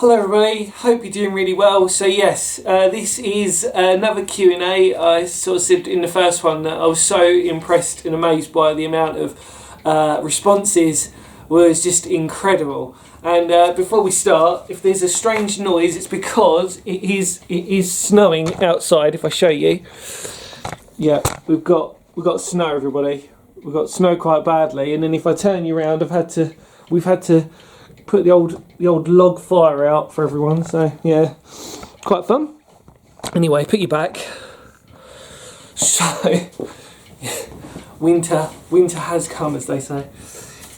Hello everybody, hope you're doing really well. So yes, this is another Q&A. I sort of said in the first one that I was so impressed and amazed by the amount of responses was just incredible. And before we start, if there's a strange noise, it's because it is snowing outside. If I show you, yeah, we've got snow, everybody. We've got snow quite badly, and then if I turn you around, we've had to put the old log fire out for everyone. So yeah, quite fun. Anyway, put you back. So winter has come, as they say.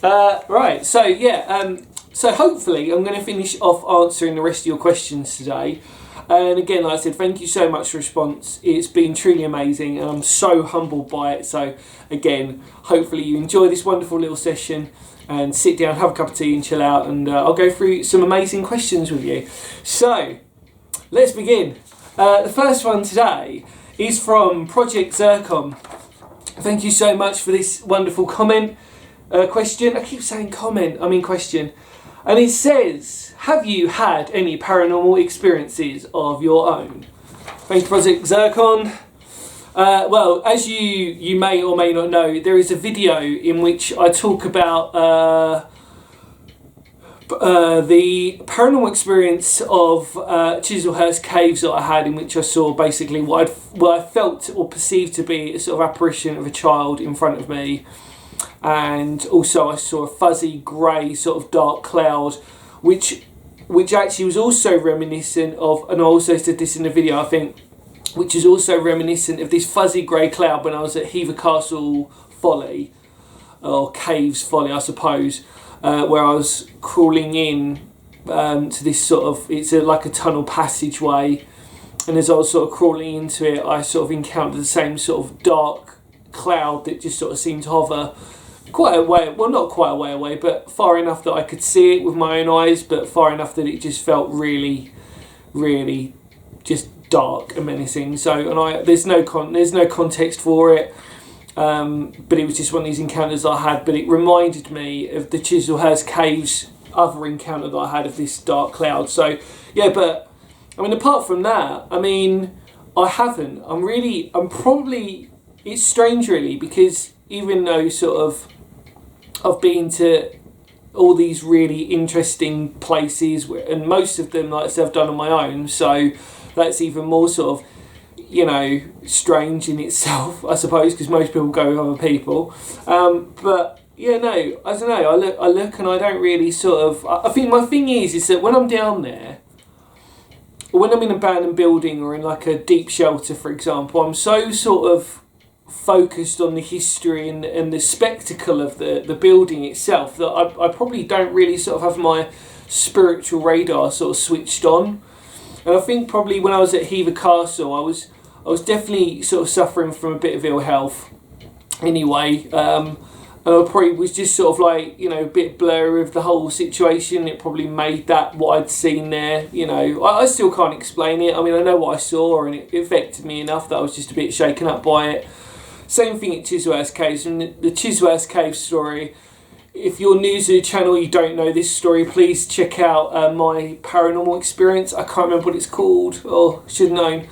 Right. So yeah. So hopefully I'm going to finish off answering the rest of your questions today. And again, like I said, thank you so much for the response. It's been truly amazing, and I'm so humbled by it. So again, hopefully you enjoy this wonderful little session and sit down, have a cup of tea and chill out, and I'll go through some amazing questions with you. So let's begin. The first one today is from Project Zircon. Thank you so much for this wonderful comment, question. I keep saying comment, I mean question. And it says, have you had any paranormal experiences of your own? Thank you, Project Zircon. Well, as you may or may not know, there is a video in which I talk about the paranormal experience of Chislehurst Caves that I had, in which I saw basically what I felt or perceived to be a sort of apparition of a child in front of me. And also I saw a fuzzy grey sort of dark cloud, which actually was also reminiscent of, and I also said this in the video I think, which is also reminiscent of this fuzzy grey cloud when I was at Hever Castle Folly, or Caves Folly I suppose, where I was crawling in to this sort of, it's like a tunnel passageway, and as I was sort of crawling into it I sort of encountered the same sort of dark cloud that just sort of seemed to hover quite a way, well not quite a way away, but far enough that I could see it with my own eyes, but far enough that it just felt really, really just dark and menacing. So, and there's no context for it, but it was just one of these encounters I had. But it reminded me of the Chislehurst Caves other encounter that I had of this dark cloud. So yeah, but I mean apart from that, I mean I haven't. I'm probably, it's strange really, because even though sort of I've been to all these really interesting places, and most of them, like I said, I've done on my own, so that's even more sort of, you know, strange in itself, I suppose, because most people go with other people. But yeah, no, I don't know. I look and I don't really sort of. I think my thing is that when I'm down there, or when I'm in an abandoned building or in like a deep shelter, for example, I'm so sort of focused on the history and the spectacle of the building itself that I probably don't really sort of have my spiritual radar sort of switched on. And I think probably when I was at Hever Castle I was definitely sort of suffering from a bit of ill health anyway, and I probably was just sort of like, you know, a bit blurry of the whole situation. It probably made that what I'd seen there, you know, I still can't explain it. I mean I know what I saw and it affected me enough that I was just a bit shaken up by it. Same thing at Chislehurst Caves, and the Chislehurst Caves story, if you're new to the channel, you don't know this story, please check out my paranormal experience. I can't remember what it's called, or should have known,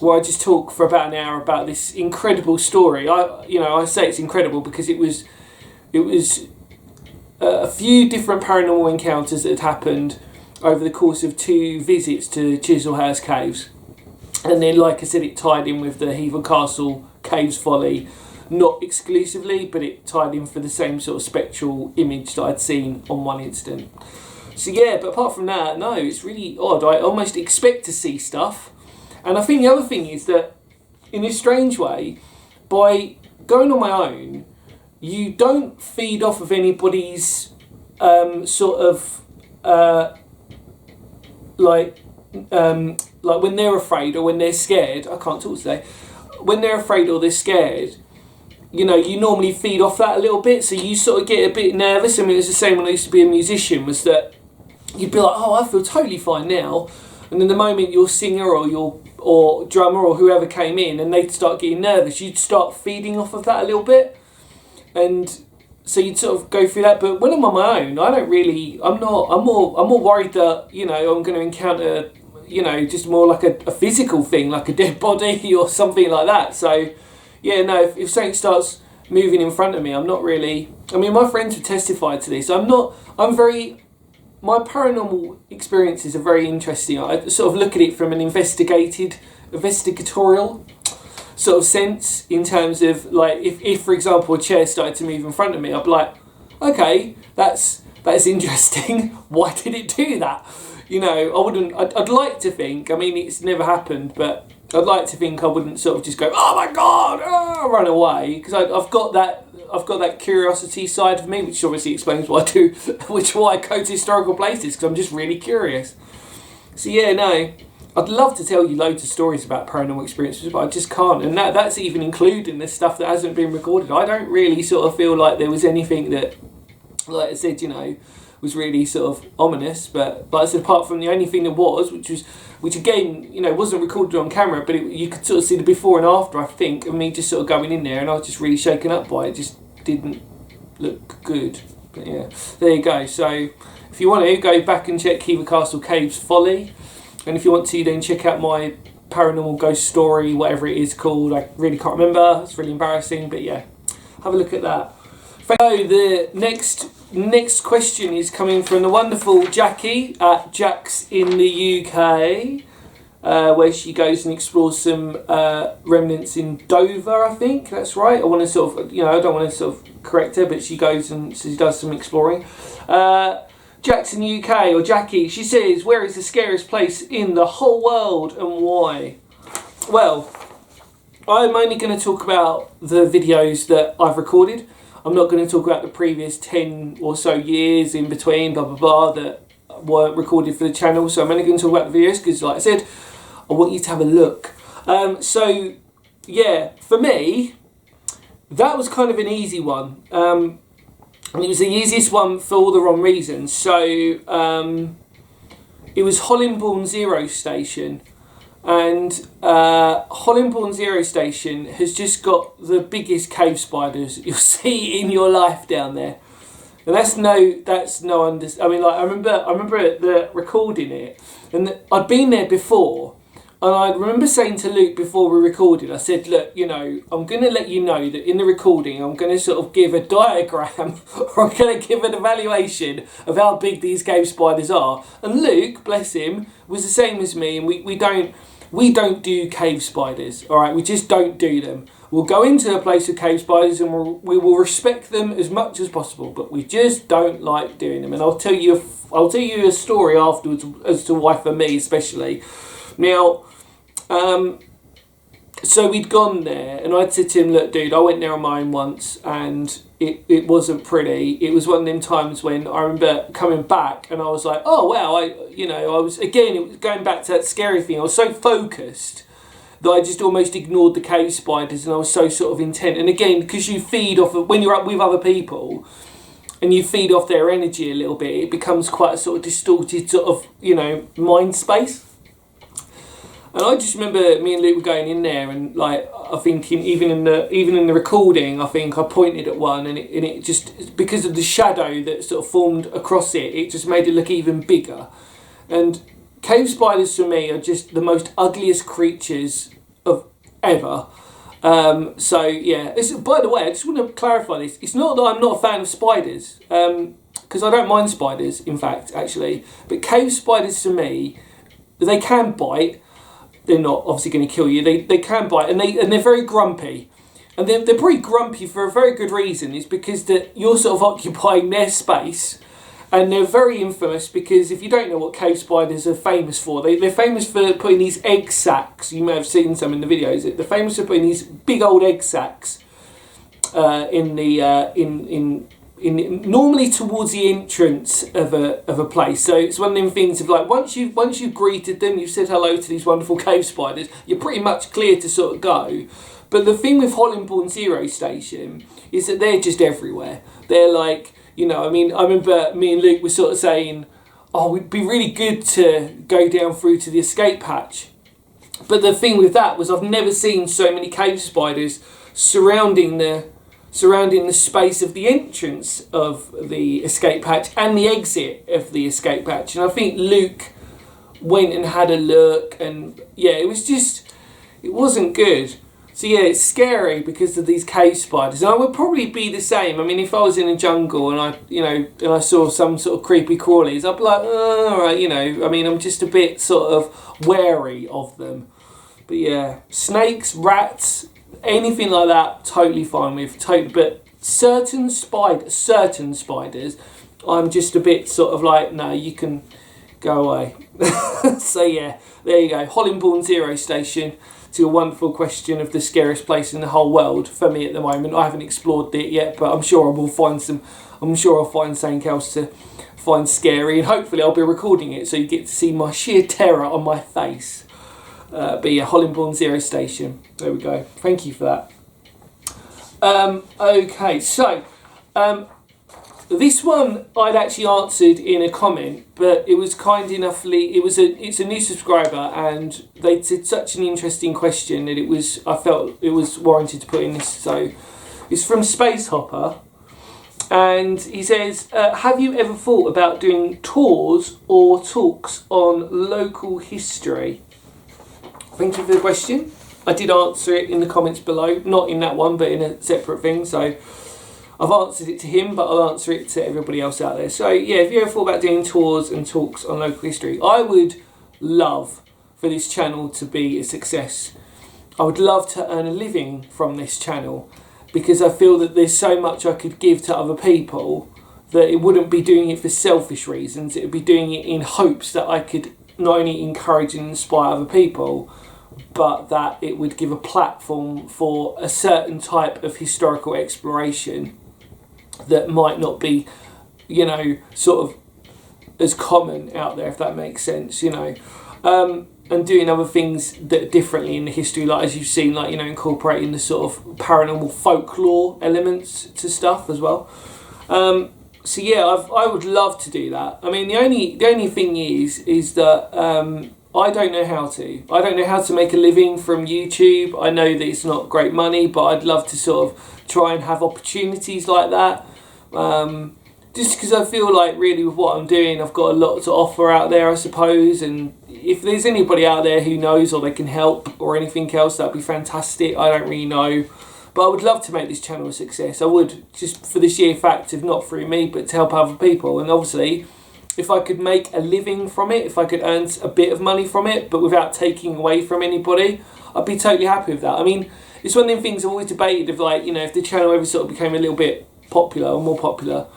where I just talk for about an hour about this incredible story. I say it's incredible because it was a few different paranormal encounters that had happened over the course of 2 visits to Chislehurst Caves. And then, like I said, it tied in with the Hever Castle Caves Folly, not exclusively, but it tied in for the same sort of spectral image that I'd seen on one incident. So yeah, but apart from that, no, it's really odd. I almost expect to see stuff. And I think the other thing is that, in a strange way, by going on my own, you don't feed off of anybody's sort of like when they're afraid or when they're scared. I can't talk today. When they're afraid or they're scared, you know, you normally feed off that a little bit, so you sort of get a bit nervous. I mean, it's the same when I used to be a musician, was that you'd be like, oh, I feel totally fine now, and then the moment your singer or drummer or whoever came in and they'd start getting nervous, you'd start feeding off of that a little bit. And so you'd sort of go through that. But when I'm on my own, I don't really. I'm more worried that I'm going to encounter just more like a physical thing, like a dead body or something like that. So yeah, no. If something starts moving in front of me, I'm not really. I mean, my friends have testified to this. My paranormal experiences are very interesting. I sort of look at it from an investigatorial sort of sense, in terms of like if for example a chair started to move in front of me, I'd be like, okay, that's interesting. Why did it do that? I'd like to think, I mean it's never happened, but I'd like to think I wouldn't sort of just go, oh my god, run away, because I've got that curiosity side of me, which obviously explains why I go to historical places, because I'm just really curious. So yeah, no, I'd love to tell you loads of stories about paranormal experiences, but I just can't, and that's even including the stuff that hasn't been recorded. I don't really sort of feel like there was anything that, like I said, was really sort of ominous, but like I said, apart from the only thing there was, which again, wasn't recorded on camera, but you could sort of see the before and after, I think, of me just sort of going in there, and I was just really shaken up by it. It just didn't look good. But yeah, there you go. So if you want to, go back and check Hever Castle Caves Folly, and if you want to, then check out my paranormal ghost story, whatever it is called. I really can't remember. It's really embarrassing, but yeah, have a look at that. So the next question is coming from the wonderful Jackie at Jack's in the UK, where she goes and explores some remnants in Dover, I think that's right. I want to sort of, I don't want to sort of correct her, but she goes and she does some exploring. Jack's in the UK, or Jackie, she says, where is the scariest place in the whole world and why? Well, I'm only going to talk about the videos that I've recorded. I'm not going to talk about the previous 10 or so years in between, blah, blah, blah, that weren't recorded for the channel. So I'm only going to talk about the videos because, like I said, I want you to have a look. So, yeah, for me, that was kind of an easy one. And it was the easiest one for all the wrong reasons. So, it was Hollingbourne Zero Station. And Hollingbourne Zero Station has just got the biggest cave spiders you'll see in your life down there, and I mean, like I remember recording it, and I'd been there before, and I remember saying to Luke before we recorded, I said, look, I'm going to let you know that in the recording I'm going to sort of give a diagram or I'm going to give an evaluation of how big these cave spiders are. And Luke, bless him, was the same as me, and we don't do cave spiders, all right? We just don't do them. We'll go into a place of cave spiders and we will respect them as much as possible, but we just don't like doing them. And I'll tell you a story afterwards as to why, for me especially. Now, so we'd gone there, and I'd said to him, look, dude, I went there on my own once, and it wasn't pretty. It was one of them times when I remember coming back, and I was like, oh, wow, it was going back to that scary thing. I was so focused that I just almost ignored the cave spiders, and I was so sort of intent. And again, because you feed off of, when you're up with other people, and you feed off their energy a little bit, it becomes quite a sort of distorted sort of, mind space. And I just remember me and Luke were going in there, and like I think even in the recording, I think I pointed at one, and it just, because of the shadow that sort of formed across it, it just made it look even bigger. And cave spiders for me are just the most ugliest creatures of ever. So yeah, by the way, I just want to clarify this. It's not that I'm not a fan of spiders, because I don't mind spiders, in fact, actually. But cave spiders to me, they can bite. They're not obviously going to kill you. They can bite, and they're very grumpy, and they're pretty grumpy for a very good reason. It's because that you're sort of occupying their space, and they're very infamous because if you don't know what cave spiders are famous for, they're famous for putting these egg sacs. You may have seen some in the videos. They're famous for putting these big old egg sacs normally towards the entrance of a place. So it's one of them things of like, once you've greeted them, you've said hello to these wonderful cave spiders, you're pretty much clear to sort of go. But the thing with Hollingbourne Zero Station is that they're just everywhere. They're like, I remember me and Luke were sort of saying, oh, it'd be really good to go down through to the escape hatch. But the thing with that was I've never seen so many cave spiders surrounding the surrounding the space of the entrance of the escape hatch and the exit of the escape hatch. And I think Luke went and had a look, and yeah, it wasn't good. So yeah, it's scary because of these cave spiders. And I would probably be the same. I mean, if I was in a jungle and I saw some sort of creepy crawlies, I'd be like, oh, all right, I mean, I'm just a bit sort of wary of them. But yeah, snakes, rats, anything like that, totally fine with. But certain spiders, I'm just a bit sort of like, no, you can go away. So yeah, there you go. Hollingbourne Zero Station. To a wonderful question of the scariest place in the whole world for me at the moment. I haven't explored it yet, but I'm sure I'll find something else to find scary, and hopefully I'll be recording it so you get to see my sheer terror on my face. But yeah, Hollingbourne Zero Station. There we go. Thank you for that. Okay, so this one I'd actually answered in a comment, but it was kind enoughly. It's a new subscriber, and they did such an interesting question that I felt it was warranted to put in this. So it's from Space Hopper, and he says, "Have you ever thought about doing tours or talks on local history?" Thank you for the question. I did answer it in the comments below, not in that one, but in a separate thing. So I've answered it to him, but I'll answer it to everybody else out there. So yeah, if you ever thought about doing tours and talks on local history, I would love for this channel to be a success. I would love to earn a living from this channel, because I feel that there's so much I could give to other people that it wouldn't be doing it for selfish reasons. It would be doing it in hopes that I could not only encourage and inspire other people, but that it would give a platform for a certain type of historical exploration that might not be, sort of as common out there, if that makes sense, and doing other things that differently in the history, like as you've seen, like, incorporating the sort of paranormal folklore elements to stuff as well. So yeah, I would love to do that. I mean, the only thing is that I don't know how to. I don't know how to make a living from YouTube. I know that it's not great money, but I'd love to sort of try and have opportunities like that. Just because I feel like really with what I'm doing, I've got a lot to offer out there, I suppose. And if there's anybody out there who knows or they can help or anything else, that'd be fantastic. I don't really know. But I would love to make this channel a success. I would, just for the sheer fact of not through me, but to help other people. And obviously, if I could make a living from it, if I could earn a bit of money from it, but without taking away from anybody, I'd be totally happy with that. I mean, it's one of them things I've always debated of, like, if the channel ever sort of became a little bit popular or more popular,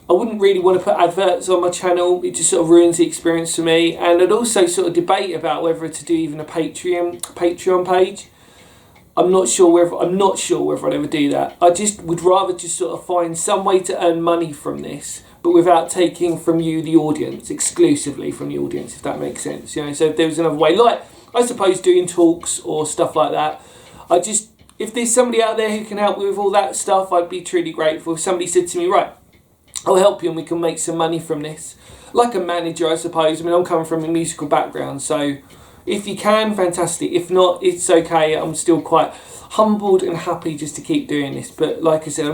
I wouldn't really want to put adverts on my channel. It just sort of ruins the experience for me. And I'd also sort of debate about whether to do even a Patreon page. I'm not sure whether I'd ever do that. I just would rather just sort of find some way to earn money from this, but without taking from you, the audience, exclusively from the audience, if that makes sense. So if there was another way, like I suppose doing talks or stuff like that, if there's somebody out there who can help me with all that stuff, I'd be truly grateful. If somebody said to me, right, I'll help you and we can make some money from this, like a manager, I suppose. I mean, I'm coming from a musical background, so if you can, fantastic. If not, it's okay. I'm still quite humbled and happy just to keep doing this. But like I said,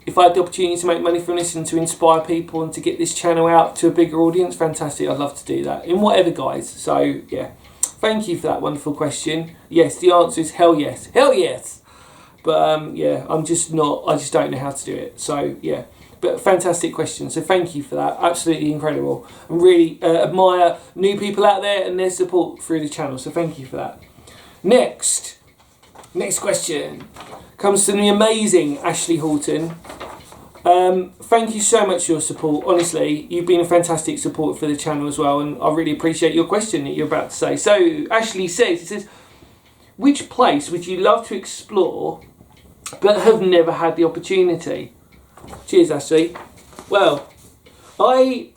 if I had the opportunity to make money from this and to inspire people and to get this channel out to a bigger audience, fantastic. I'd love to do that in whatever guise. So yeah, thank you for that wonderful question. Yes, the answer is hell yes. Hell yes. But yeah, I just don't know how to do it. So yeah. But fantastic question, so thank you for that. Absolutely incredible. I really admire new people out there and their support through the channel, so thank you for that. Next question comes from the amazing Ashley Horton. Thank you so much for your support. Honestly, you've been a fantastic support for the channel as well, and I really appreciate your question that you're about to say. So Ashley says, which place would you love to explore but have never had the opportunity? Cheers, Ashley. Well, I'm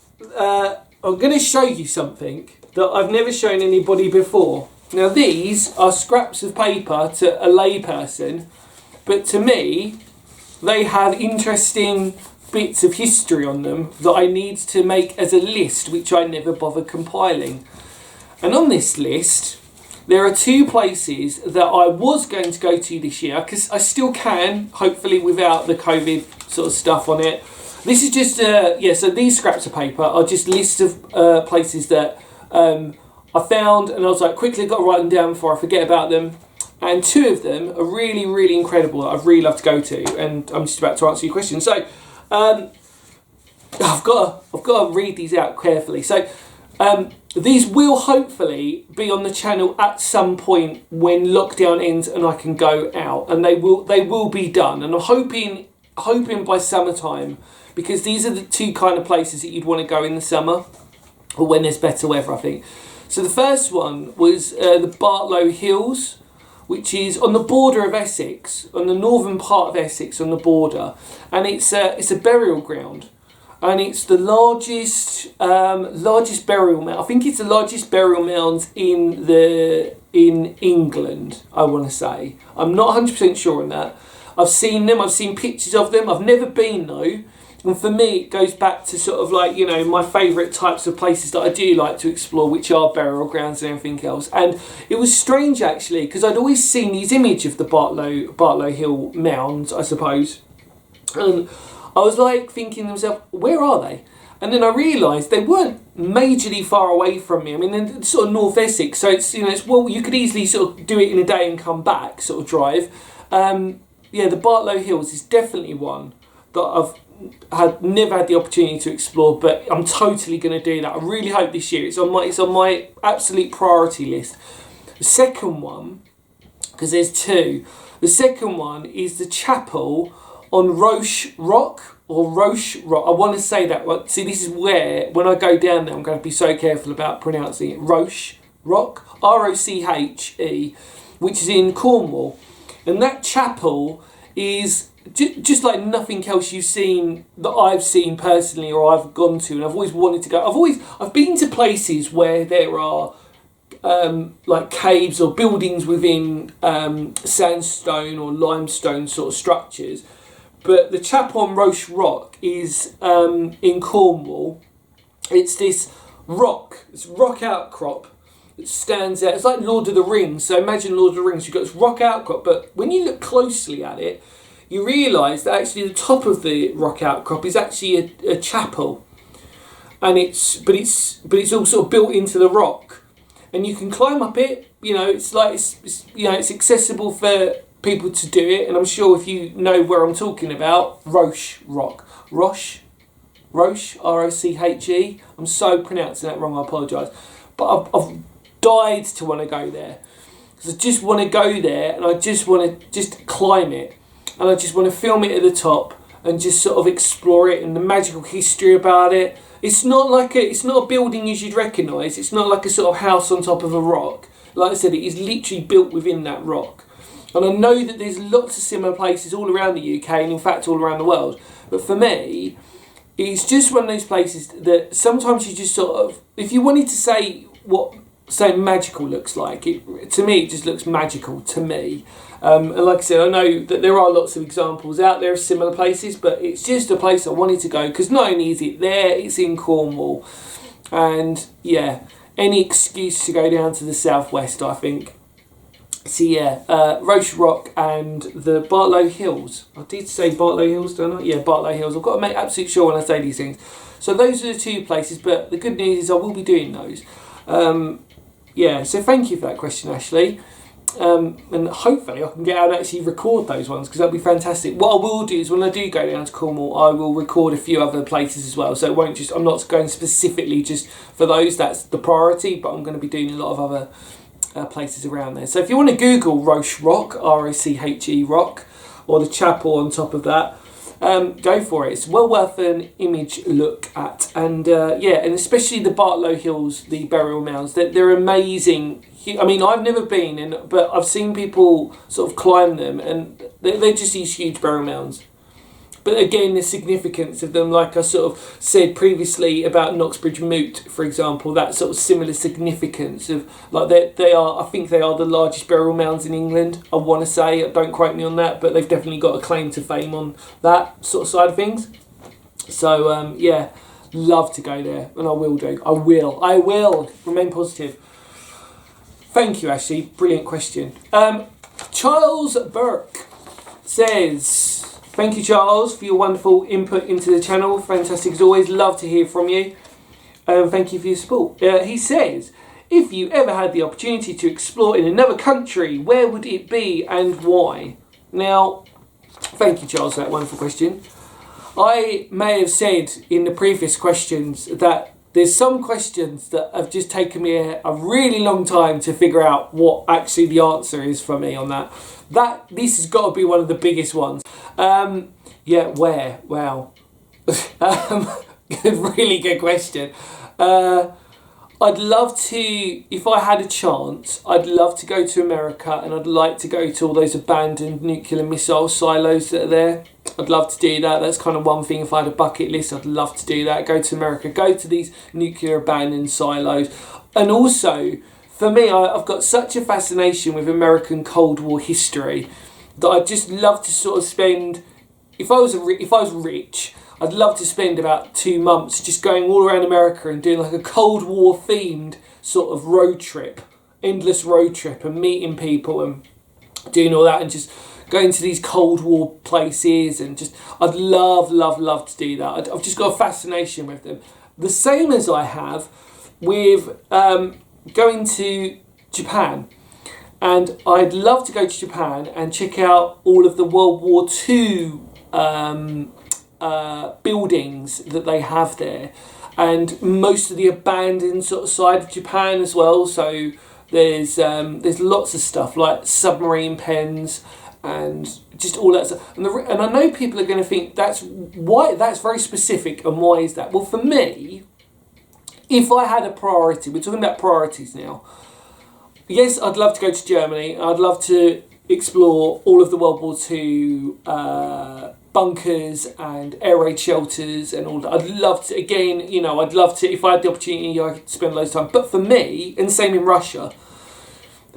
going to show you something that I've never shown anybody before. Now, these are scraps of paper to a layperson, but to me, they have interesting bits of history on them that I need to make as a list, which I never bother compiling. And on this list, there are two places that I was going to go to this year, because I still can, hopefully without the COVID sort of stuff on it. This is just, so these scraps of paper are just lists of places that I found, and I was like, quickly got to write them down before I forget about them. And two of them are really, really incredible that I'd really love to go to, and I'm just about to answer your question. So, I've got to read these out carefully. So, these will hopefully be on the channel at some point when lockdown ends and I can go out, and they will be done. And I'm hoping by summertime, because these are the two kind of places that you'd want to go in the summer, or when there's better weather, I think. So the first one was the Bartlow Hills, which is on the border of Essex, on the northern part of Essex, on the border, and it's a burial ground. And it's the largest burial mound. I think it's the largest burial mound in England, I want to say. I'm not 100% sure on that. I've seen them. I've seen pictures of them. I've never been though. And for me, it goes back to sort of like, you know, my favourite types of places that I do like to explore, which are burial grounds and everything else. And it was strange actually, because I'd always seen these images of the Bartlow Hill mounds, I suppose. And I was like thinking to myself, where are they? And then I realised they weren't majorly far away from me. I mean, they're sort of North Essex, so it's, you know, it's, well, you could easily sort of do it in a day and come back, sort of drive. The Bartlow Hills is definitely one that I've never had the opportunity to explore, but I'm totally going to do that. I really hope this year. It's on my absolute priority list. The second one, because there's two. The second one is the chapel on Roche Rock, or Roche Rock. I want to say that right. See, this is where, when I go down there, I'm going to be so careful about pronouncing it. Roche Rock, Roche, which is in Cornwall. And that chapel is just like nothing else you've seen, that I've seen personally or I've gone to, and I've always wanted to go. I've been to places where there are like caves or buildings within sandstone or limestone sort of structures. But the chapel on Roche Rock is in Cornwall. It's this rock, it's rock outcrop that stands out. It's like Lord of the Rings. So imagine Lord of the Rings, you've got this rock outcrop, but when you look closely at it, you realise that actually the top of the rock outcrop is actually a chapel. And it's all sort of built into the rock. And you can climb up it, you know, it's accessible for people to do it, and I'm sure if you know where I'm talking about, Roche Rock. Roche, Roche. I'm so pronouncing that wrong, I apologise. But I've died to want to go there. Because I just want to go there, and I just want to just climb it. And I just want to film it at the top, and just sort of explore it, and the magical history about it. It's not a building you should recognise. It's not like a sort of house on top of a rock. Like I said, it is literally built within that rock. And I know that there's lots of similar places all around the UK, and in fact all around the world. But for me, it's just one of those places that sometimes you just sort of, if you wanted to say what magical looks like, to me it just looks magical to me. And like I said, I know that there are lots of examples out there of similar places, but it's just a place I wanted to go, because not only is it there, it's in Cornwall. And yeah, any excuse to go down to the southwest, I think. So yeah, Roche Rock and the Bartlow Hills. I did say Bartlow Hills, don't I? Yeah, Bartlow Hills. I've got to make absolutely sure when I say these things. So those are the two places, but the good news is I will be doing those. So thank you for that question, Ashley. And hopefully I can get out and actually record those ones, because that'll be fantastic. What I will do is when I do go down to Cornwall, I will record a few other places as well. So it won't just, I'm not going specifically just for those, that's the priority, but I'm going to be doing a lot of other places around there. So if you want to Google Roche Rock, Roche Rock, or the chapel on top of that, go for it. It's well worth an image look at. And and especially the Bartlow Hills, the burial mounds, they're amazing. I mean, I've never been, but I've seen people sort of climb them, and they're just these huge burial mounds. But again, the significance of them, like I sort of said previously about Knoxbridge Moot, for example, that sort of similar significance of, like, they are, I think they are the largest burial mounds in England, I want to say, don't quote me on that, but they've definitely got a claim to fame on that sort of side of things. So, love to go there, and I will do. I will. Remain positive. Thank you, Ashley. Brilliant question. Charles Burke says, thank you, Charles, for your wonderful input into the channel. Fantastic as always. Love to hear from you. Thank you for your support. He says, if you ever had the opportunity to explore in another country, where would it be and why? Now, thank you, Charles, for that wonderful question. I may have said in the previous questions that there's some questions that have just taken me a really long time to figure out what actually the answer is for me on that. This has got to be one of the biggest ones. Yeah, where? Wow. Really good question. I'd love to, if I had a chance, I'd love to go to America, and I'd like to go to all those abandoned nuclear missile silos that are there. I'd love to do that. That's kind of one thing. If I had a bucket list, I'd love to do that. Go to America, go to these nuclear abandoned silos. And also, for me, I've got such a fascination with American Cold War history that I'd just love to sort of spend, if I was rich, I'd love to spend about 2 months just going all around America and doing like a Cold War themed sort of road trip, endless road trip, and meeting people and doing all that, and just going to these Cold War places, and just, I'd love to do that. I've just got a fascination with them. The same as I have with going to Japan. And I'd love to go to Japan and check out all of the World War II buildings that they have there, and most of the abandoned sort of side of Japan as well. So there's lots of stuff like submarine pens and just all that stuff. And I know people are going to think that's very specific, and why is that? Well, for me, if I had a priority, we're talking about priorities now. Yes, I'd love to go to Germany. I'd love to explore all of the World War II bunkers and air raid shelters and all that. I'd love to, again, I'd love to, if I had the opportunity, I could spend loads of time. But for me, and same in Russia,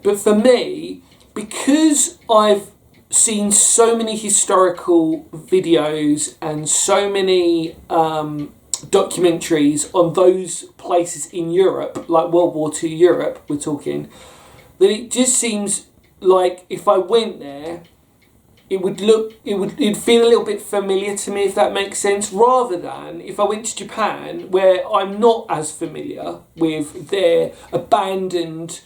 but for me, because I've seen so many historical videos and so many documentaries on those places in Europe, like World War II Europe, we're talking, that it just seems like if I went there, it'd feel a little bit familiar to me, if that makes sense, rather than if I went to Japan, where I'm not as familiar with their abandoned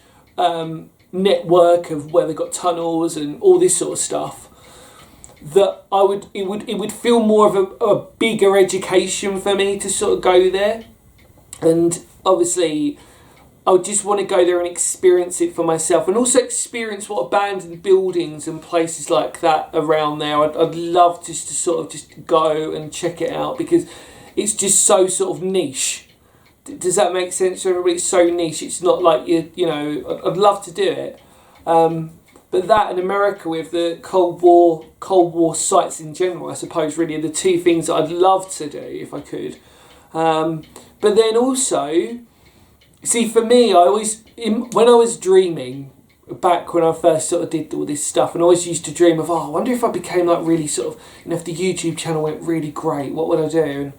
network of where they've got tunnels and all this sort of stuff. That it would feel more of a bigger education for me to sort of go there, and obviously I would just want to go there and experience it for myself, and also experience what abandoned buildings and places like that around there. I'd love just to sort of just go and check it out, because it's just so sort of niche. Does that make sense to everybody? It's so niche. It's not like I'd love to do it. But that in America with the Cold War sites in general, I suppose, really are the two things that I'd love to do if I could. But then also, see, for me, when I was dreaming, back when I first sort of did all this stuff, and I always used to dream of, I wonder if I became like really sort of, if the YouTube channel went really great, what would I do? And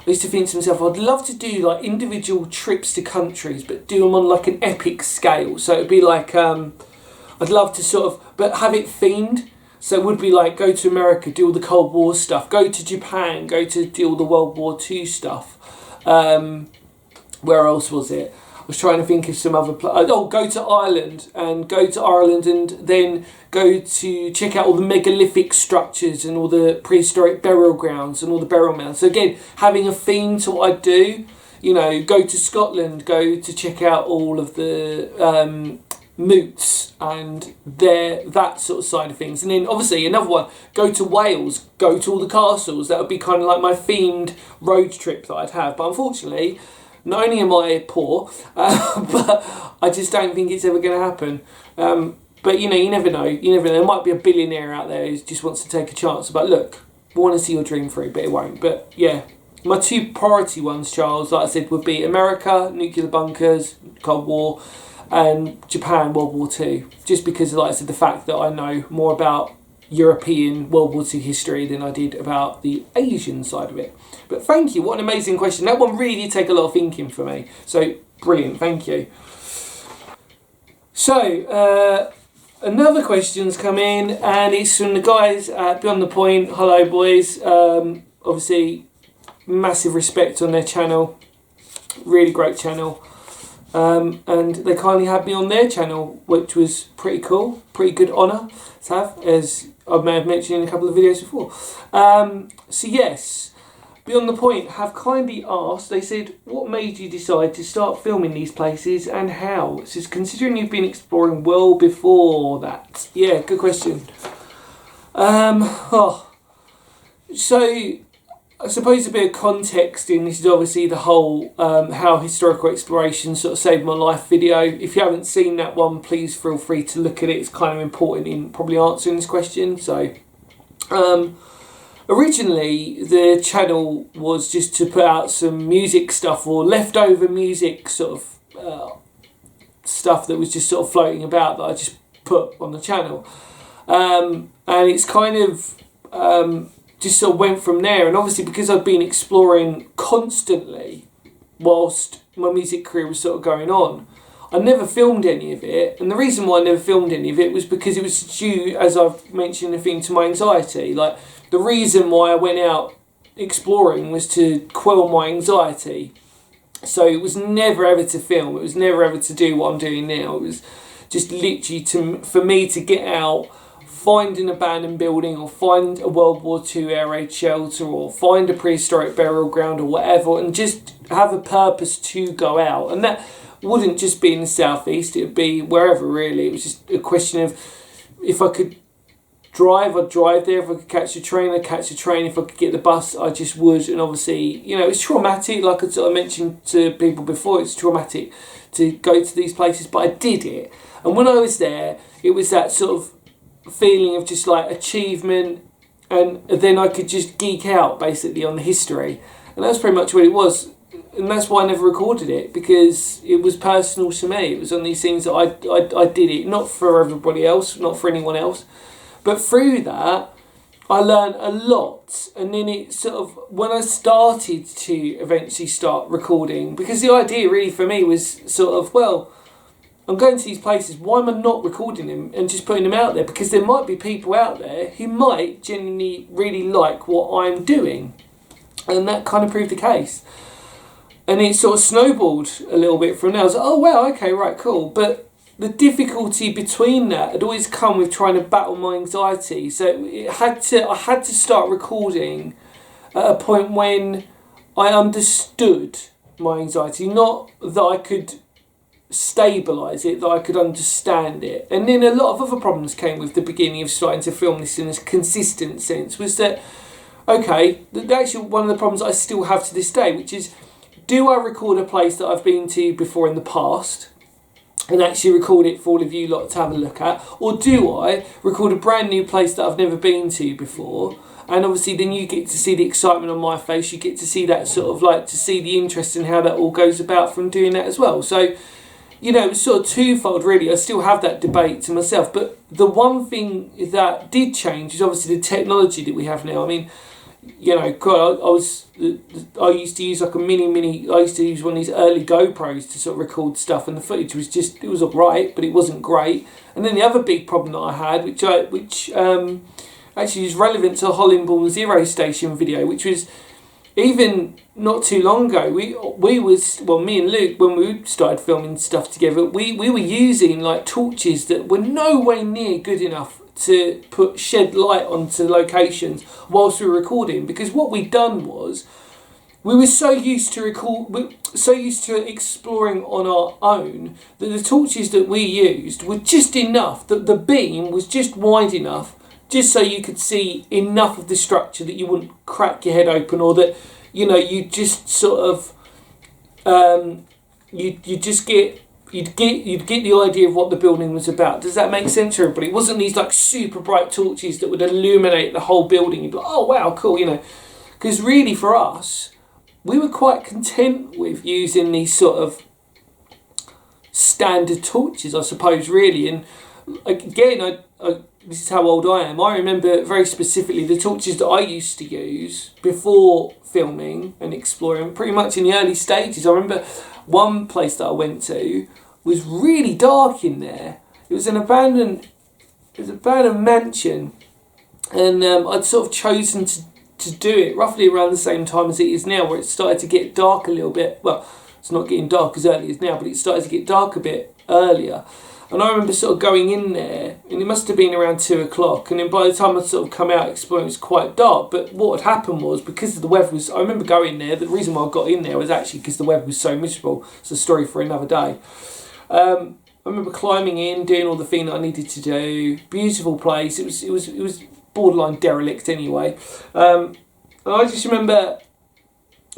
I used to think to myself, I'd love to do like individual trips to countries, but do them on like an epic scale. So it'd be like, I'd love to sort of, but have it themed. So it would be like, go to America, do all the Cold War stuff, go to Japan, go to do all the World War II stuff. Where else was it? I was trying to think of some other go to Ireland, and then go to check out all the megalithic structures and all the prehistoric burial grounds and all the burial mounds. So again, having a theme to what I do, go to Scotland, go to check out all of the moots and that sort of side of things. And then obviously another one, go to Wales, go to all the castles. That would be kind of like my themed road trip that I'd have. But unfortunately, not only am I poor, but I just don't think it's ever going to happen. But you never know. There might be a billionaire out there who just wants to take a chance. But look, I want to see your dream through, but it won't. But yeah, my two priority ones, Charles, like I said, would be America, nuclear bunkers, Cold War, and Japan, World War II. Just because, like I said, the fact that I know more about European World War II history than I did about the Asian side of it. But thank you, what an amazing question. That one really did take a lot of thinking for me. So, brilliant, thank you. So, another question's come in, and it's from the guys at Beyond the Point. Hello, boys. Obviously, massive respect on their channel. Really great channel. And they kindly had me on their channel, which was pretty cool. Pretty good honour to have, as I may have mentioned in a couple of videos before. So yes, Beyond the Point have kindly asked, they said, what made you decide to start filming these places and how? It says, considering you've been exploring well before that. Yeah, good question. So I suppose a bit of context in this is obviously the whole how historical exploration sort of saved my life video. If you haven't seen that one, please feel free to look at it. It's kind of important in probably answering this question. So originally the channel was just to put out some music stuff or leftover music sort of stuff that was just sort of floating about that I just put on the channel. And it's kind of just sort of went from there. And obviously because I've been exploring constantly whilst my music career was sort of going on, I never filmed any of it. And the reason why I never filmed any of it was because it was due, as I've mentioned, a thing, to my anxiety. Like, the reason why I went out exploring was to quell my anxiety. So it was never ever to film. It was never ever to do what I'm doing now. It was just literally for me to get out, find an abandoned building, or find a World War II air raid shelter, or find a prehistoric burial ground or whatever, and just have a purpose to go out. And that wouldn't just be in the southeast, it would be wherever really. It was just a question of, if I could drive, I'd drive there. If I could catch a train, I'd catch a train. If I could get the bus, I just would. And obviously, you know, it's traumatic, like I mentioned to people before, it's traumatic to go to these places, but I did it. And when I was there, it was that sort of feeling of just like achievement, and then I could just geek out basically on the history, and that's pretty much what it was. And that's why I never recorded it, because it was personal to me. It was on these things that I did it, not for everybody else, not for anyone else, but through that I learned a lot. And then it sort of, when I started to eventually start recording, because the idea really for me was sort of, well, I'm going to these places, why am I not recording them and just putting them out there? Because there might be people out there who might genuinely really like what I'm doing. And that kind of proved the case. And it sort of snowballed a little bit from there. I was like, oh wow, okay, right, cool. But the difficulty between that had always come with trying to battle my anxiety. So I had to start recording at a point when I understood my anxiety. Not that I could stabilise it, that I could understand it. And then a lot of other problems came with the beginning of starting to film this in a consistent sense, was that, okay, actually one of the problems I still have to this day, which is, do I record a place that I've been to before in the past and actually record it for all of you lot to have a look at, or do I record a brand new place that I've never been to before? And obviously then you get to see the excitement on my face, you get to see that sort of like, to see the interest in how that all goes about from doing that as well. So, you know, it was sort of twofold really. I still have that debate to myself, but the one thing that did change is obviously the technology that we have now. I mean, you know, God, I used to use like a I used to use one of these early GoPros to sort of record stuff, and the footage was just, it was alright, but it wasn't great. And then the other big problem that I had, which actually is relevant to the Hollandborn Zero Station video, which was, even not too long ago, me and Luke, when we started filming stuff together, we were using like torches that were no way near good enough to shed light onto locations whilst we were recording. Because what we'd done was, we were so used to exploring on our own, that the torches that we used were just enough, that the beam was just wide enough, just so you could see enough of the structure that you wouldn't crack your head open, or that, you know, you just sort of you'd get the idea of what the building was about. Does that make sense to everybody? It wasn't these like super bright torches that would illuminate the whole building. You'd be like, oh wow, cool, you know. Because really for us, we were quite content with using these sort of standard torches, I suppose, really. And again, this is how old I am. I remember very specifically the torches that I used to use before filming and exploring, pretty much in the early stages. I remember one place that I went to, was really dark in there. It was an abandoned mansion, and I'd sort of chosen to do it roughly around the same time as it is now, where it started to get dark a little bit. Well, it's not getting dark as early as now, but it started to get dark a bit earlier. And I remember sort of going in there, and it must have been around 2 o'clock, and then by the time I'd sort of come out exploring, it was quite dark. But what had happened was, because the weather was, I remember going there, the reason why I got in there was actually because the weather was so miserable. It's a story for another day. I remember climbing in, doing all the thing that I needed to do. Beautiful place. It was borderline derelict anyway. And I just remember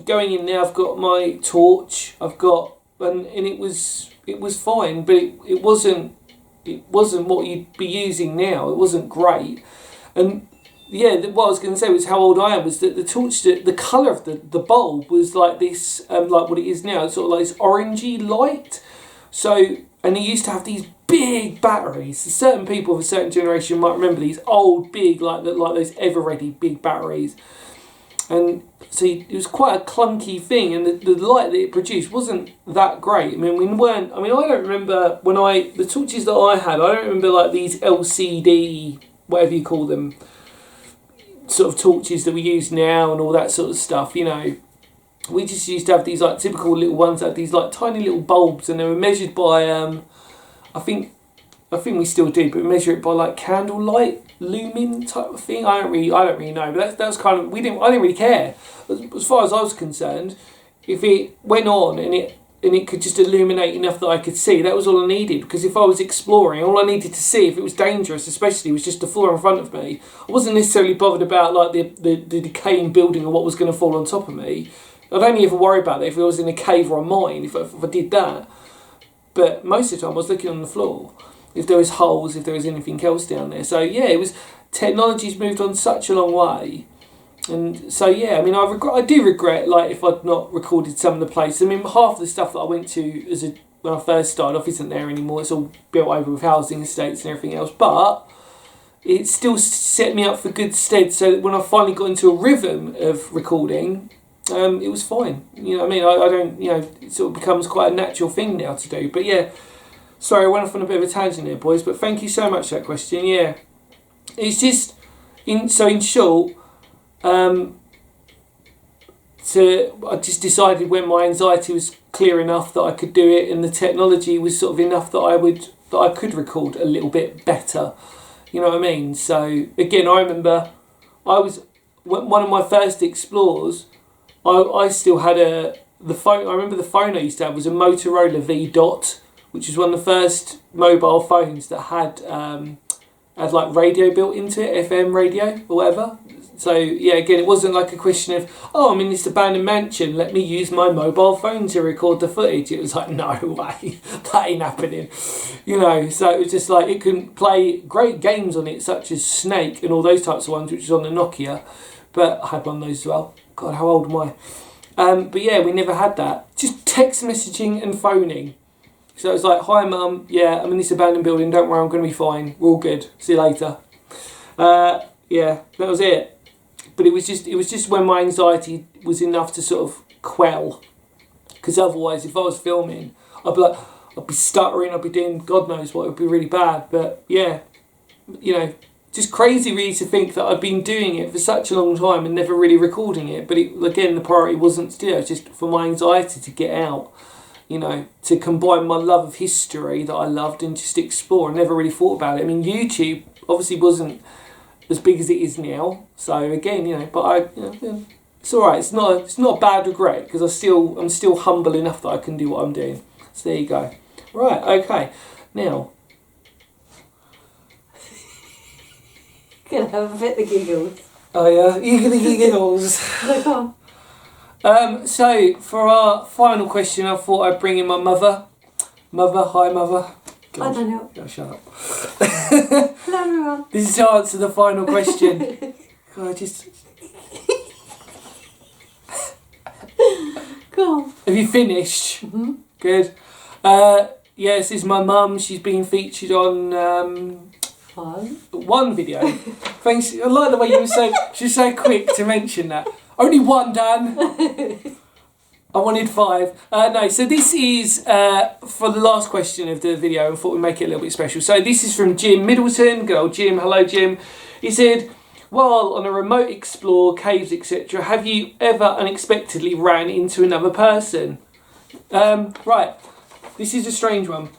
going in there. I've got my torch. And it was fine, but it wasn't what you'd be using now. It wasn't great. And yeah, what I was going to say was how old I am was that the torch, the colour of the bulb was like this, like what it is now, sort of like this orangey light. So, and it used to have these big batteries. Certain people of a certain generation might remember these old, big, like those ever-ready big batteries. And so it was quite a clunky thing, and the light that it produced wasn't that great. I don't remember the torches that I had, I don't remember like these LCD, whatever you call them, sort of torches that we use now and all that sort of stuff, you know. We just used to have these like typical little ones that had these like tiny little bulbs, and they were measured by I think we still do, but we measure it by like candlelight lumen type of thing. I don't really know, but that's kind of I didn't really care as far as I was concerned. If it went on and it could just illuminate enough that I could see, that was all I needed. Because if I was exploring, all I needed to see, if it was dangerous especially, was just the floor in front of me. I wasn't necessarily bothered about like the decaying building or what was going to fall on top of me. I'd only ever worry about that if I was in a cave or a mine, if I did that. But most of the time I was looking on the floor, if there was holes, if there was anything else down there. So yeah, technology's moved on such a long way. And so yeah, I mean, I do regret like if I'd not recorded some of the places. I mean, half of the stuff that I went to when I first started off isn't there anymore. It's all built over with housing estates and everything else. But it still set me up for good stead, so that when I finally got into a rhythm of recording, it was fine. You know what I mean? I don't, you know, it sort of becomes quite a natural thing now to do. But yeah, sorry, I went off on a bit of a tangent there, boys, but thank you so much for that question. Yeah, it's just, in short, I just decided when my anxiety was clear enough that I could do it, and the technology was sort of enough that I could record a little bit better. You know what I mean? So again, I remember one of my first explores. I still had the phone. I remember the phone I used to have was a Motorola V Dot, which was one of the first mobile phones that had like radio built into it, FM radio or whatever. So yeah, again, it wasn't like a question of, oh, I'm in this abandoned mansion, let me use my mobile phone to record the footage. It was like, no way, that ain't happening. You know, so it was just like, it can play great games on it, such as Snake and all those types of ones, which was on the Nokia. But I had one of those as well. God, how old am I? But yeah, we never had that. Just text messaging and phoning. So it was like, hi mum, yeah, I'm in this abandoned building, don't worry, I'm going to be fine, we're all good, see you later. Yeah, that was it. But it was just when my anxiety was enough to sort of quell. Because otherwise, if I was filming, I'd be stuttering, I'd be doing God knows what, it would be really bad. But yeah, you know, just crazy really to think that I've been doing it for such a long time and never really recording it. But again, the priority wasn't to do it, it was just for my anxiety to get out. You know, to combine my love of history that I loved and just explore. I never really thought about it. I mean, YouTube obviously wasn't as big as it is now. So again, you know, but it's all right. It's not a bad regret, because I'm still humble enough that I can do what I'm doing. So there you go. Right. Okay. Now, gonna have a bit of giggles. Oh yeah, you're gonna get giggles. No, go on. So for our final question, I thought I'd bring in my mother. Mother, hi mother. I don't know. Oh, shut up. Hello everyone. This is to answer the final question. God, Go on. Have you finished? Mm-hmm. Good. Yeah, this is my mum. She's been featured on one video. Thanks. I like the way she was so quick to mention that. Only one, Dan. I wanted 5. No, so this is for the last question of the video. I thought we'd make it a little bit special. So this is from Jim Middleton. Good old Jim. Hello, Jim. He said, while on a remote explore, caves, etc., have you ever unexpectedly ran into another person? Right. This is a strange one.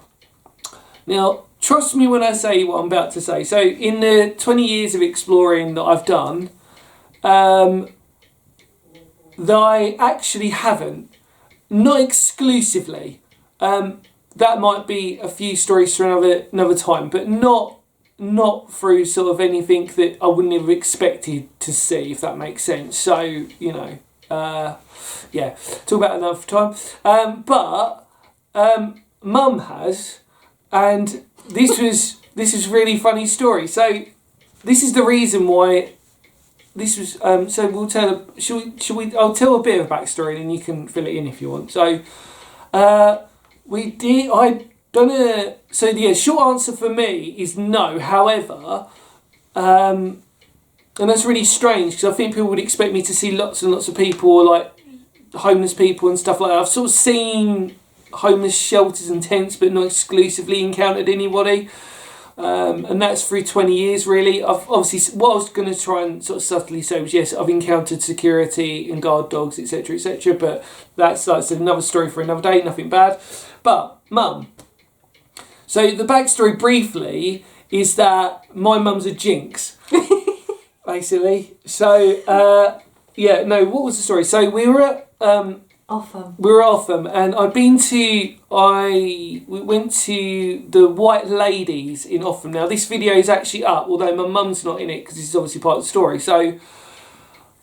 Now, trust me when I say what I'm about to say. So in the 20 years of exploring that I've done, that I actually haven't, not exclusively. That might be a few stories for another time, but not through sort of anything that I wouldn't have expected to see, if that makes sense. So, you know, yeah, talk about another time. But Mum has, and this is a really funny story. So this is the reason why. This was so we'll tell. Should we? I'll tell a bit of a backstory, and then you can fill it in if you want. So, we did. I done a. So the short answer for me is no. However, and that's really strange because I think people would expect me to see lots and lots of people, like homeless people and stuff like that. I've sort of seen homeless shelters and tents, but not exclusively encountered anybody. And that's through 20 years really. I've obviously, what I was going to try and sort of subtly say was, yes, I've encountered security and guard dogs, etc., but that's, like I said, another story for another day, nothing bad. But Mum, so the backstory briefly is that my mum's a jinx, basically. So yeah, no, what was the story? So we were at Offham. We were Offham, and we went to the White Ladies in Offham. Now this video is actually up, although my mum's not in it because this is obviously part of the story. So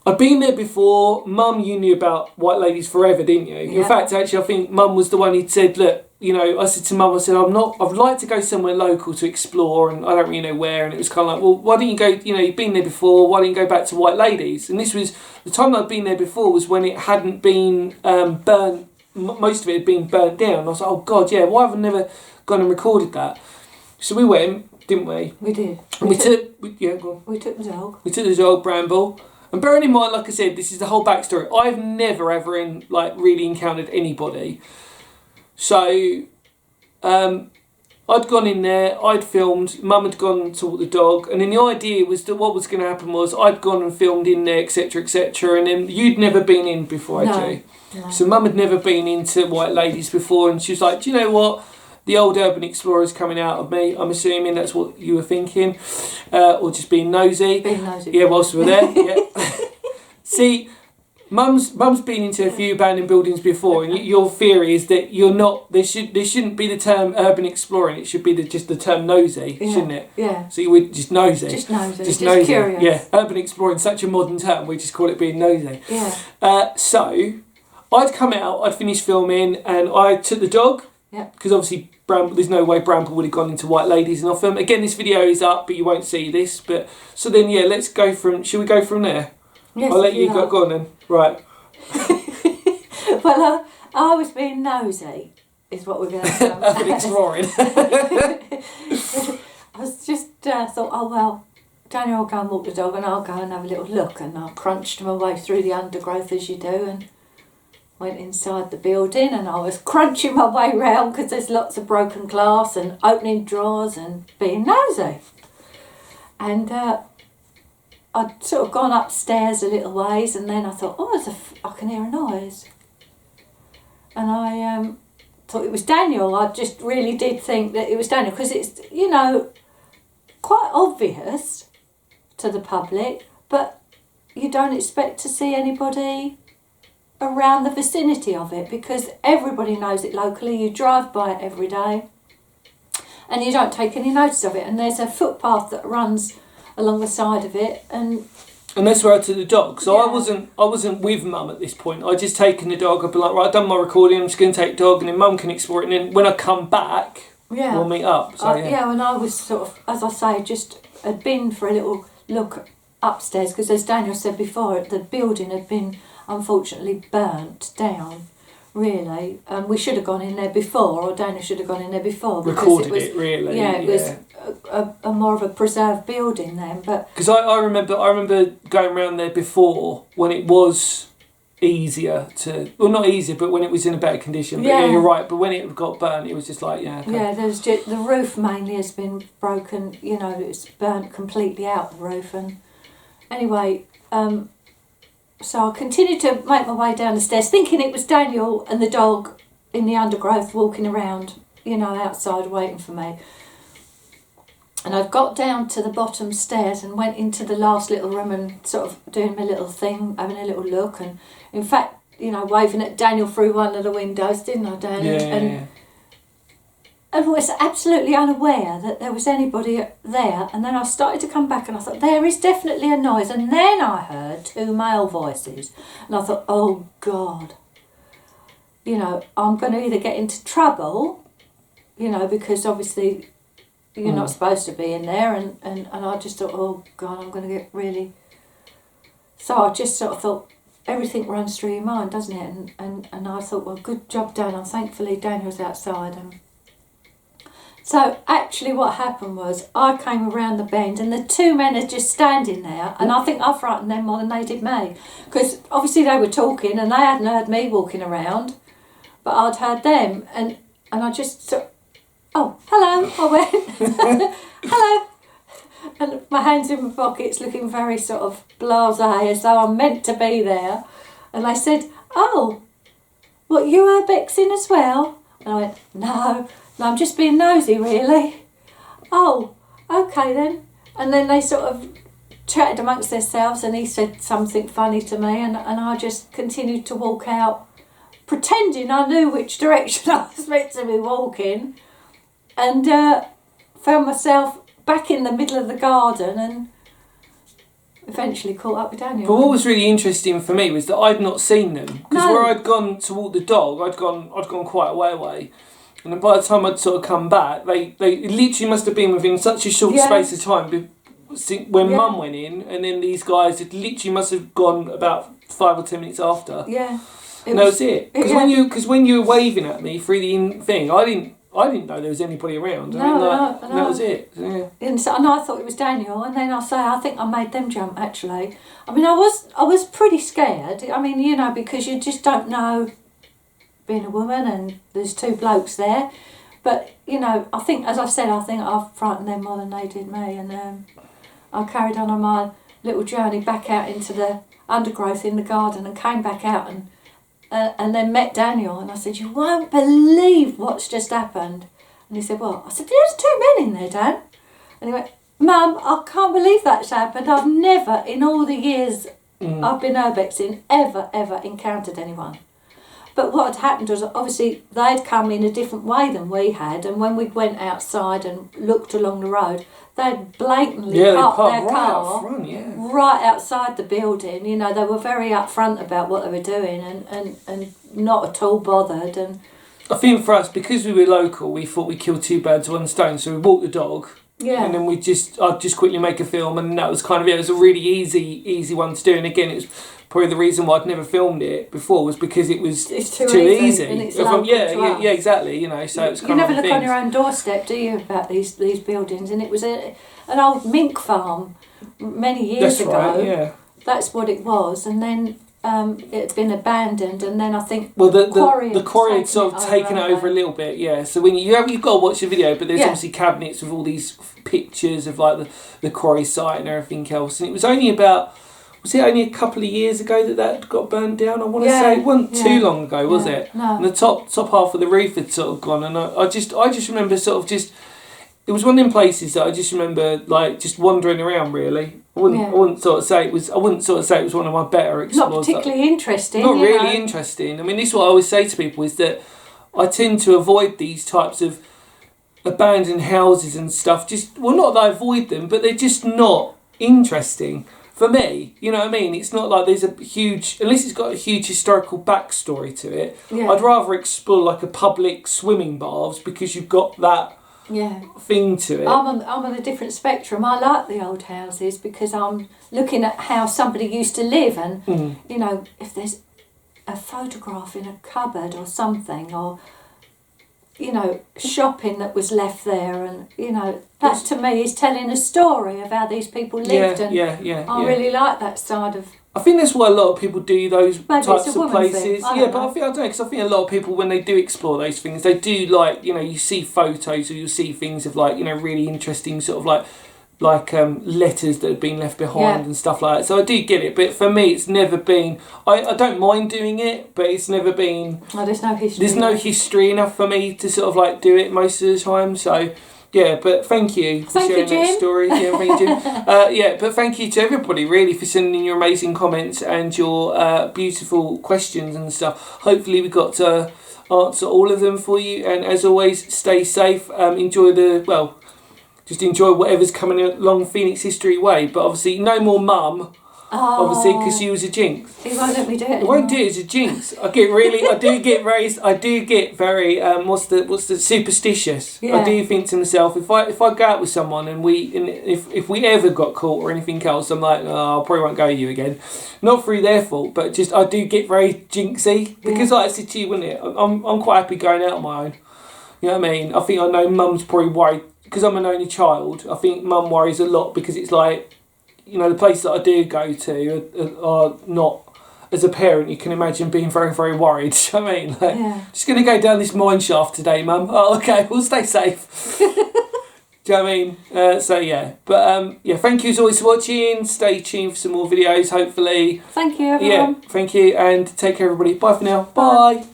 I've been there before. Mum, you knew about White Ladies forever, didn't you? Yeah. In fact, actually, I think Mum was the one who said, look, you know, I said to Mum, I'd like to go somewhere local to explore, and I don't really know where. And it was kind of like, well, why don't you go, you know, you've been there before, why don't you go back to White Ladies? And this was, the time that I'd been there before was when it hadn't been burnt, most of it had been burnt down. I was like, oh God, yeah, why have I never gone and recorded that? So we went, didn't we? We did. And we took the dog. We took the dog, Bramble. And bearing in mind, like I said, this is the whole backstory. I've never ever really encountered anybody. So, I'd gone in there, I'd filmed, Mum had gone to walk the dog, and then the idea was that what was going to happen was I'd gone and filmed in there, etc., and then you'd never been in before, had you? No. So Mum had never been into White Ladies before, and she was like, do you know what? The old urban explorer's coming out of me. I'm assuming that's what you were thinking, or just being nosy. Being nosy. Yeah, whilst we were there. Yeah. See, Mum's been into a few abandoned buildings before, and your theory is that you're not. There shouldn't be the term urban exploring. It should be just the term nosy, shouldn't it? Yeah. So you would just nosy. Just nosy. Just nosy. Curious. Yeah. Urban exploring, such a modern term. We just call it being nosy. Yeah. So I'd come out. I'd finished filming, and I took the dog. Yeah. Because obviously, there's no way Bramble would have gone into White Ladies and Offham. Again, this video is up, but you won't see this. But so then, yeah, let's go from. Should we go from there? Yes. I'll let you go on then. Right. Well, I was being nosy, is what we're going to say. Urban exploring. I was just thought, oh well, Daniel will go and walk the dog, and I'll go and have a little look, and I crunched my way through the undergrowth as you do, and went inside the building, and I was crunching my way round because there's lots of broken glass and opening drawers and being nosy. And I'd sort of gone upstairs a little ways, and then I thought, oh, I can hear a noise. And I thought it was Daniel. I just really did think that it was Daniel, because it's, you know, quite obvious to the public, but you don't expect to see anybody around the vicinity of it, because everybody knows it locally. You drive by it every day and you don't take any notice of it, and there's a footpath that runs along the side of it, and that's where I took the dog. So yeah. I wasn't with Mum at this point. I'd just taken the dog. I'd be like, right, I've done my recording, I'm just going to take the dog, and then Mum can explore it, and then when I come back, we'll meet up. So yeah, and I was sort of, as I say, just had been for a little look upstairs, because as Daniel said before, the building had been unfortunately burnt down, really. We should have gone in there before, or Daniel should have gone in there before. Recorded it, really. Yeah, it was a more of a preserved building then. But because I remember going around there before when it was easier to, well, not easier, but when it was in a better condition. But yeah, you're right. But when it got burnt, it was just like, yeah. Okay. Yeah, there's just, the roof mainly has been broken. You know, it's burnt completely out the roof. And anyway, so I continued to make my way down the stairs, thinking it was Daniel and the dog in the undergrowth walking around, you know, outside waiting for me. And I got down to the bottom stairs and went into the last little room and sort of doing my little thing, having a little look. And in fact, you know, waving at Daniel through one of the windows, didn't I, Dan? Yeah. And was absolutely unaware that there was anybody there. And then I started to come back and I thought, there is definitely a noise. And then I heard 2 male voices. And I thought, oh, God. You know, I'm going to either get into trouble, you know, because obviously you're not supposed to be in there. And I just thought, oh, God, I'm going to get really... So I just sort of thought, everything runs through your mind, doesn't it? And I thought, well, good job done. And thankfully Daniel's outside. And so actually what happened was I came around the bend and the 2 men are just standing there, and I think I frightened them more than they did me, because obviously they were talking and they hadn't heard me walking around, but I'd heard them, and I just sort of, oh, hello, I went, hello, and my hands in my pockets looking very sort of blasé, as though I'm meant to be there. And they said, oh, what, you urbexing as well? And I went, no, I'm just being nosy, really. Oh, okay then. And then they sort of chatted amongst themselves, and he said something funny to me, and I just continued to walk out, pretending I knew which direction I was meant to be walking, and found myself back in the middle of the garden and eventually caught up with Daniel. But what was really interesting for me was that I'd not seen them, because where I'd gone to walk the dog, I'd gone quite a way away, and then by the time I'd sort of come back, they literally must have been within such a short space of time when Mum went in, and then these guys had literally must have gone about 5 or 10 minutes after. Yeah, that was it. Because when you were waving at me through the thing, I didn't know there was anybody around. No. That was it. Yeah. And I thought it was Daniel, and then I think I made them jump, actually. I mean, I was pretty scared. I mean, you know, because you just don't know, being a woman and there's 2 blokes there. But, you know, I think, as I said, I think I've frightened them more than they did me. And I carried on my little journey back out into the undergrowth in the garden and came back out and then met Daniel, and I said, you won't believe what's just happened. And he said, what? I said, there's 2 men in there, Dan. And he went, Mum, I can't believe that's happened. I've never, in all the years I've been urbexing, ever encountered anyone. But what had happened was, obviously, they'd come in a different way than we had, and when we went outside and looked along the road, they'd blatantly parked their car right outside the building. You know, they were very upfront about what they were doing and not at all bothered. And I think for us, because we were local, we thought we'd kill 2 birds with 1 stone, so we walked the dog. Yeah. And then I'd just quickly make a film, and that was kind of it. It was a really easy one to do. And again, it was probably the reason why I'd never filmed it before, was because it's too easy. And it's yeah, exactly. You know, so it's kind of. You never look on your own doorstep, do you, about these buildings? And it was an old mink farm many years ago. Right, yeah. That's what it was, and then it had been abandoned, and then I think the quarry had sort of taken it over a little bit, yeah. So when you've got to watch the video, but there's obviously cabinets with all these pictures of like the quarry site and everything else, and it was only a couple of years ago that got burned down? I want to say it wasn't too long ago, was it? No. And the top half of the roof had sort of gone, and I just remember sort of just. It was one of them places that I just remember, like, just wandering around. Really, I wouldn't sort of say it was one of my better explores. Not particularly interesting. Not really interesting. I mean, this is what I always say to people, is that I tend to avoid these types of abandoned houses and stuff. Not that I avoid them, but they're just not interesting for me. You know what I mean? It's not like there's unless it's got a huge historical backstory to it. Yeah. I'd rather explore like a public swimming baths, because you've got that. Thing to it. I'm on a different spectrum. I like the old houses because I'm looking at how somebody used to live, and you know, if there's a photograph in a cupboard or something, or you know, shopping that was left there, and you know, that to me is telling a story of how these people lived. I really like that side of I think that's why a lot of people do those Maybe types it's a of woman places. thing. I Yeah, don't but know. I don't know, because I think a lot of people, when they do explore those things, they do like, you know, you see photos or you'll see things of like, you know, really interesting sort of like letters that have been left behind and stuff like that. So I do get it, but for me, it's never been. I don't mind doing it, but it's never been. Oh, there's no history. There's no history enough for me to sort of like do it most of the time. So yeah, but thank you for Thank you, sharing that Jim. story. Yeah, thank you, Jim. Yeah, but thank you to everybody really for sending in your amazing comments and your beautiful questions and stuff. Hopefully we got to answer all of them for you. And as always, stay safe. Just enjoy whatever's coming along Phoenix History Way. But obviously, no more mum. Obviously, because she was a jinx. He won't let me do it. I won't do it as a jinx. I do get raised. I do get very what's the superstitious. Yeah. I do think to myself, if I go out with someone and if we ever got caught or anything else, I'm like, oh, I probably won't go with you again. Not through their fault, but just I do get very jinxy because like I said to you, wouldn't it? I'm quite happy going out on my own. You know what I mean? I think I know mum's probably worried because I'm an only child. I think mum worries a lot because it's like, you know, the places that I do go to are not, as a parent, you can imagine being very, very worried. Do you know what I mean? Like, just going to go down this mine shaft today, mum. Oh, okay, we'll stay safe. Do you know what I mean? So, yeah. But, thank you as always for watching. Stay tuned for some more videos, hopefully. Thank you, everyone. Yeah, thank you. And take care, everybody. Bye for now. Bye.